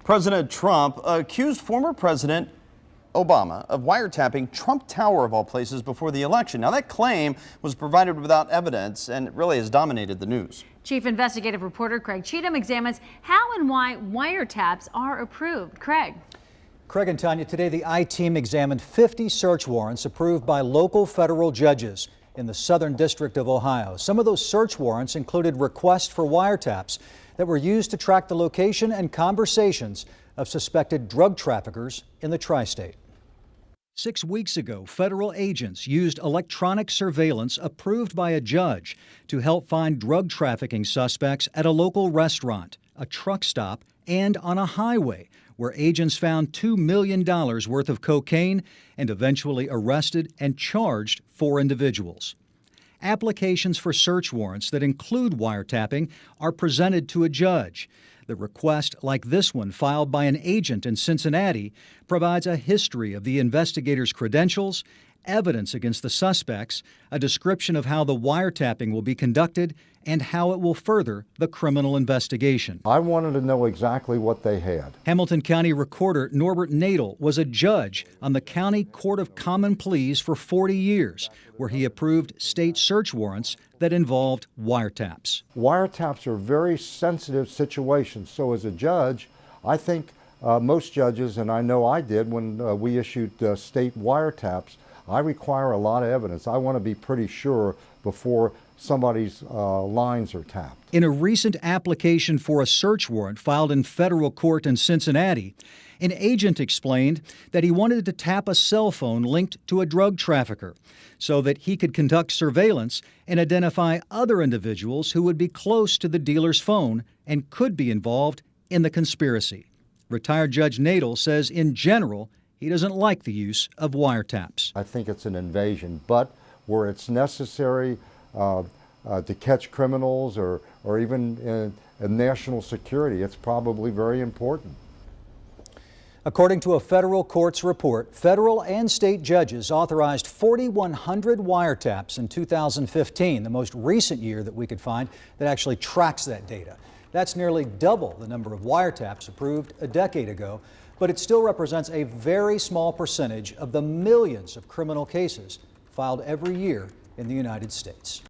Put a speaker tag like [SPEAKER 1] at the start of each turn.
[SPEAKER 1] President Trump accused former President Obama of wiretapping Trump Tower, of all places, before the election. Now, that claim was provided without evidence, and it really has dominated the news.
[SPEAKER 2] Chief investigative reporter Craig Cheatham examines how and why wiretaps are approved. Craig
[SPEAKER 3] and Tanya, today the I-Team examined 50 search warrants approved by local federal judges in the Southern District of Ohio. Some of those search warrants included requests for wiretaps that were used to track the location and conversations of suspected drug traffickers in the tri-state. 6 weeks ago, federal agents used electronic surveillance approved by a judge to help find drug trafficking suspects at a local restaurant, a truck stop, and on a highway, where agents found $2 million worth of cocaine and eventually arrested and charged 4 individuals. Applications for search warrants that include wiretapping are presented to a judge. The request, like this one filed by an agent in Cincinnati, provides a history of the investigator's credentials, evidence against the suspects, a description of how the wiretapping will be conducted, and how it will further the criminal investigation.
[SPEAKER 4] I wanted to know exactly what they had.
[SPEAKER 3] Hamilton County Recorder Norbert Nadel was a judge on the County Court of Common Pleas for 40 years, where he approved state search warrants that involved wiretaps.
[SPEAKER 4] Wiretaps are very sensitive situations, so as a judge, I think most judges, and I know I did when we issued state wiretaps, I require a lot of evidence. I want to be pretty sure before somebody's lines are tapped.
[SPEAKER 3] In a recent application for a search warrant filed in federal court in Cincinnati, an agent explained that he wanted to tap a cell phone linked to a drug trafficker so that he could conduct surveillance and identify other individuals who would be close to the dealer's phone and could be involved in the conspiracy. Retired Judge Nadel says in general, he doesn't like the use of wiretaps.
[SPEAKER 4] I think it's an invasion, but where it's necessary to catch criminals or even in national security, it's probably very important.
[SPEAKER 3] According to a federal court's report, federal and state judges authorized 4,100 wiretaps in 2015, the most recent year that we could find that actually tracks that data. That's nearly double the number of wiretaps approved a decade ago, but it still represents a very small percentage of the millions of criminal cases filed every year in the United States.